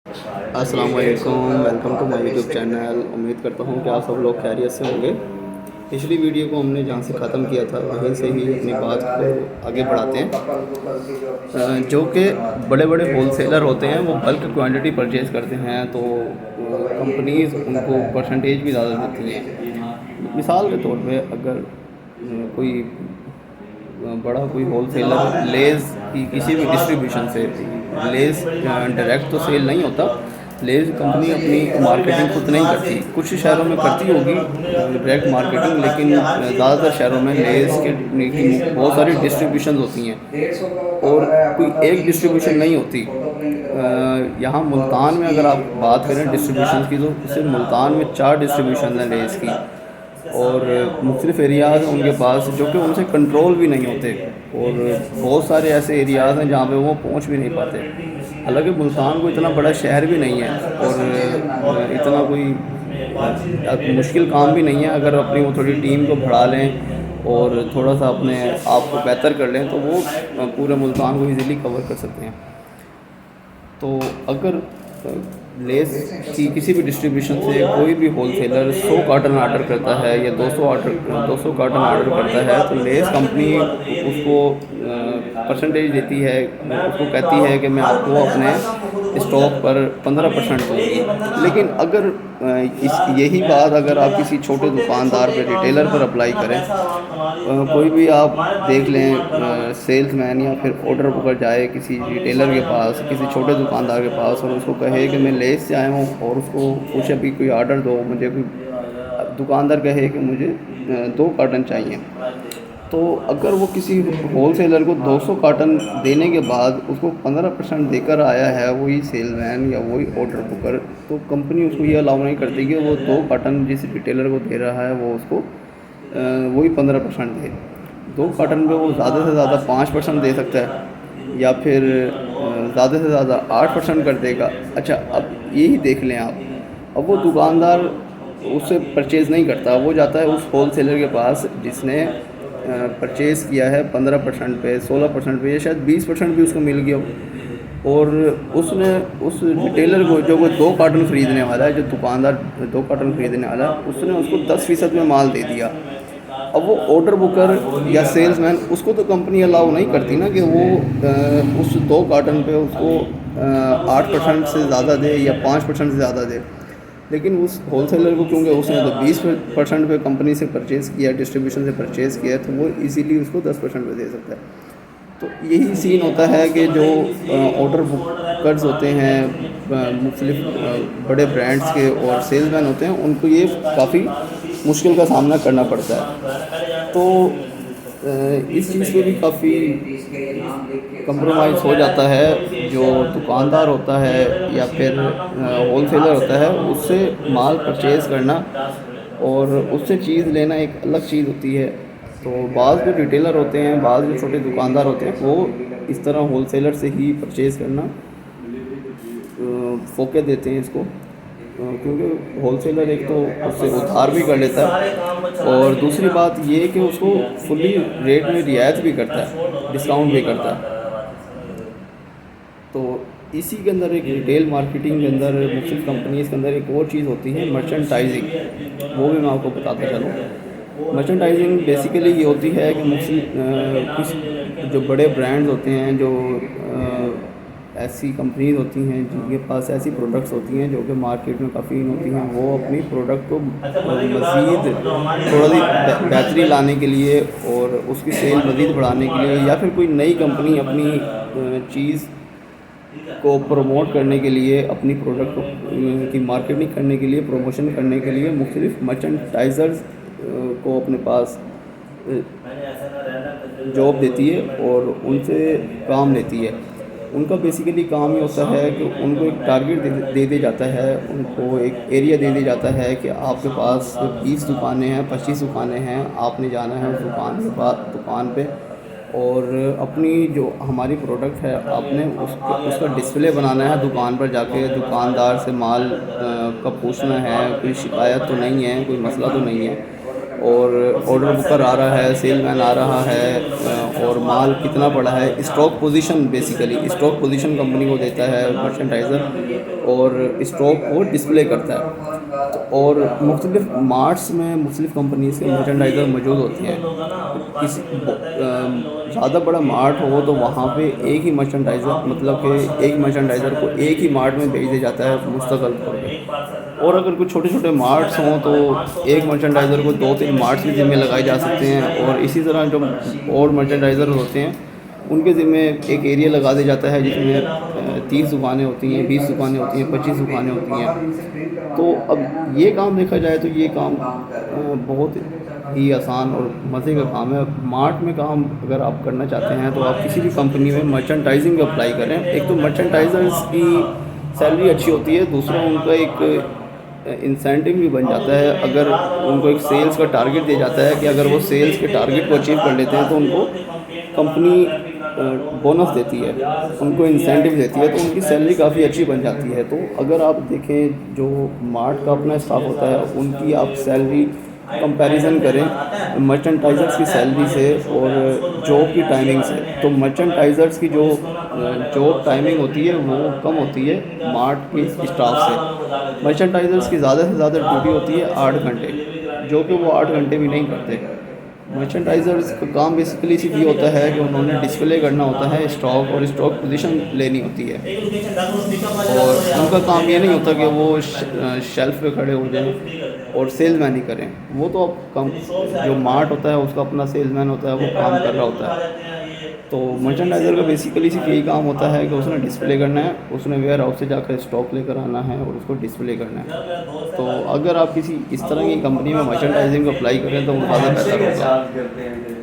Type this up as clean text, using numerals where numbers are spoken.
अस्सलाम वालेकुम, welcome to my YouTube channel. उम्मीद करता हूँ कि आप सब लोग खैरियत से होंगे। पिछली वीडियो को हमने जहाँ से ख़त्म किया था वहीं से ही अपनी बात को आगे बढ़ाते हैं। जो कि बड़े बड़े होलसेलर होते हैं वो बल्क क्वांटिटी परचेज़ करते हैं, तो कंपनीज़ उनको परसेंटेज भी ज़्यादा देती हैं। मिसाल के तौर पे अगर कोई बड़ा कोई होलसेलर लेज़ की किसी भी डिस्ट्रीब्यूशन से, लेज़ डायरेक्ट तो सेल नहीं होता, लेज़ कंपनी अपनी मार्केटिंग खुद नहीं करती। कुछ शहरों में करती होगी डायरेक्ट मार्केटिंग, लेकिन ज़्यादातर शहरों में लेज़ की बहुत सारी डिस्ट्रीब्यूशन होती हैं और कोई एक डिस्ट्रीब्यूशन नहीं होती। यहाँ मुल्तान में अगर आप बात करें डिस्ट्रीब्यूशन की, तो सिर्फ मुल्तान में 4 डिस्ट्रीब्यूशन हैं लेज़ की, और मुख्तलिफ़ एरियाज़ हैं उनके पास जो कि उनसे कंट्रोल भी नहीं होते, और बहुत सारे ऐसे एरियाज़ हैं जहाँ पे वो पहुँच भी नहीं पाते। हालांकि मुल्तान को इतना बड़ा शहर भी नहीं है और इतना कोई मुश्किल काम भी नहीं है। अगर अपनी वो थोड़ी टीम को बढ़ा लें और थोड़ा सा अपने आप को बेहतर कर लें तो वो पूरे मुल्तान को ईज़िली कवर कर सकते हैं। तो अगर लेस की किसी भी डिस्ट्रीब्यूशन से कोई भी होलसेलर 100 कार्टन ऑर्डर करता है या 200 कार्टन ऑर्डर करता है, तो लेस कंपनी उसको परसेंटेज देती है, उसको कहती है कि मैं आपको अपने स्टॉक पर 15% दूँगी। लेकिन अगर यही बात अगर आप किसी छोटे दुकानदार पर, रिटेलर पर अप्लाई करें, कोई भी आप देख लें सेल्समैन या फिर ऑर्डर बुकर जाए किसी रिटेलर के पास, किसी छोटे दुकानदार के पास, और उसको कहे कि मैं लेस से आया हूँ, और उसको पूछे भी कोई ऑर्डर दो मुझे, कोई दुकानदार कहे कि मुझे 2 कार्टन चाहिए, तो अगर वो किसी होलसेलर को 200 कार्टन देने के बाद उसको 15% देकर आया है वही सेलमैन या वही ऑर्डर बुकर, तो कंपनी उसको ये अलाउ नहीं करती कि वो 2 कार्टन जिस रिटेलर को दे रहा है वो उसको वही 15% दे। 2 कार्टन पे वो ज़्यादा से ज़्यादा 5% दे सकता है, या फिर ज़्यादा से ज़्यादा 8% कर देगा। अच्छा, अब यही देख लें आप, अब वो दुकानदार उससे परचेज़ नहीं करता, वो जाता है उस होलसेलर के पास जिसने परचेज़ किया है 15% पे, 16% पे, या शायद 20% भी उसको मिल गया हो, और उसने उस रिटेलर को, जो वो 2 कार्टन ख़रीदने वाला है, जो दुकानदार 2 कार्टन ख़रीदने वाला है, उसने उसको 10% में माल दे दिया। अब वो ऑर्डर बुकर या सेल्समैन, उसको तो कंपनी अलाउ नहीं करती ना कि वो उस 2 कार्टन पे उसको 8% से ज़्यादा दे या 5% से ज़्यादा दे। लेकिन उस होलसेलर को, क्योंकि उसने तो 20% पे कंपनी से परचेज़ किया, डिस्ट्रीब्यूशन से परचेज़ किया, तो वो इजीली उसको 10% पे दे सकता है। तो यही सीन होता है कि जो ऑर्डर बुकर्स होते हैं मुख्तलिफ बड़े ब्रांड्स के और सेल्समैन होते हैं, उनको ये काफ़ी मुश्किल का सामना करना पड़ता है। तो इस चीज़ पे भी काफ़ी कंप्रोमाइज़ हो जाता है। जो दुकानदार होता है या फिर होलसेलर होता है, उससे माल परचेज़ करना और उससे चीज़ लेना एक अलग चीज़ होती है। तो बाज़ जो रिटेलर होते हैं, बाज़ जो छोटे दुकानदार होते हैं, वो इस तरह होलसेलर से ही परचेज़ करना फ़ोके देते हैं इसको, क्योंकि होलसेलर एक तो उससे उधार भी कर लेता है, और दूसरी बात ये कि उसको फुली रेट में रियायत भी करता है, डिस्काउंट भी करता है। तो इसी के अंदर एक रिटेल मार्केटिंग के अंदर, मुख्तलिफ कंपनीज़ के अंदर एक और चीज़ होती है मर्चेंटाइजिंग, वो भी मैं आपको बताता चलूँ। मर्चेंटाइजिंग बेसिकली ये होती है कि कुछ जो बड़े ब्रांड्स होते हैं, जो ऐसी कंपनीज होती हैं जिनके पास ऐसी प्रोडक्ट्स होती हैं जो कि मार्केट में काफ़ी इन होती हैं, वो अपनी प्रोडक्ट को मज़ीद थोड़ा सी बेहतरी लाने के लिए और उसकी सेल मज़ीद बढ़ाने के लिए, या फिर कोई नई कंपनी अपनी चीज़ को प्रमोट करने के लिए, अपनी प्रोडक्ट की मार्केटिंग करने के लिए, प्रमोशन करने के लिए मुख्तलिफ मर्चेंटाइज़र्स को अपने पास जॉब देती है और उनसे काम लेती है। उनका बेसिकली काम ये होता है कि उनको एक टारगेट दे दिया जाता है, उनको एक एरिया दे दिया जाता है कि आपके पास 20 दुकानें हैं, 25 दुकानें हैं, आपने जाना है उस दुकान पे, और अपनी जो हमारी प्रोडक्ट है आपने उसका डिस्प्ले बनाना है दुकान पर जाके। दुकानदार से माल का पूछना है, कोई शिकायत तो नहीं है, कोई मसला तो नहीं है, और ऑर्डर बुकर आ रहा है, सेलमैन आ रहा है, और माल कितना पड़ा है, stock position, basically stock position company को देता है मर्चेंटाइज़र, और स्टॉक को डिस्प्ले करता है। और मुख्तलिफ मार्ट्स में मुख्तलिफ कंपनीज़ के मर्चेंडाइज़र मौजूद होते हैं। किसी ज़्यादा बड़ा मार्ट हो तो वहाँ पे एक ही मर्चेंडाइज़र, मतलब कि एक मर्चेंडाइज़र को एक ही मार्ट में भेज दिया जाता है मुस्तकिल तौर पे। और अगर कुछ छोटे छोटे मार्ट्स हों तो एक मर्चेंडाइज़र को 2-3 मार्ट्स के ज़िम्मे लगाए जा सकते हैं। और इसी तरह जो और मर्चेंडाइज़र होते हैं उनके ज़िम्मे एक एरिया लगा दिया जाता है जिसमें 30 दुकानें होती हैं, 20 दुकानें होती हैं, 25 दुकानें होती हैं। तो अब ये काम देखा जाए तो ये काम बहुत ही आसान और मज़े का काम है। मार्ट में काम अगर आप करना चाहते हैं तो आप किसी भी कंपनी में मर्चेंडाइजिंग अप्लाई करें। एक तो मर्चेंडाइजर्स की सैलरी अच्छी होती है, दूसरा उनका एक इंसेंटिव भी बन जाता है। अगर उनको एक सेल्स का टारगेट दिया जाता है कि अगर वो सेल्स के टारगेट को अचीव कर लेते हैं तो उनको कंपनी बोनस देती है, उनको इंसेंटिव देती है, तो उनकी सैलरी काफ़ी अच्छी बन जाती है। तो अगर आप देखें जो मार्ट का अपना स्टाफ होता है उनकी आप सैलरी कंपैरिजन करें मर्चेंटाइज़र्स की सैलरी से और जॉब की टाइमिंग से, तो मर्चेंटाइज़र्स की जो जॉब टाइमिंग होती है वो कम होती है मार्ट के स्टाफ से। मर्चेंटाइज़र्स की ज़्यादा से ज़्यादा ड्यूटी होती है 8 घंटे, जो कि वो 8 घंटे भी नहीं करते। मर्चेंडाइज़र्स का काम बेसिकली सिर्फ ये होता है कि उन्होंने डिस्प्ले करना होता है स्टॉक, और स्टॉक पोजीशन लेनी होती है। और उनका काम ये नहीं होता कि वो शेल्फ पे खड़े हो जाएं और सेल्समैन ही करें। वो तो अब कम, जो मार्ट होता है उसका अपना सेल्समैन होता है, वो काम कर रहा होता है। तो मर्चेंडाइज़र का बेसिकली सिर्फ यही काम होता है कि उसने डिस्प्ले करना है, उसने वेयर हाउस से जाकर स्टॉक लेकर आना है और उसको डिस्प्ले करना है। तो अगर आप किसी इस तरह की कंपनी में मर्चेंडाइजिंग को अप्लाई करें तो वो ज़्यादा बेहतर होगा।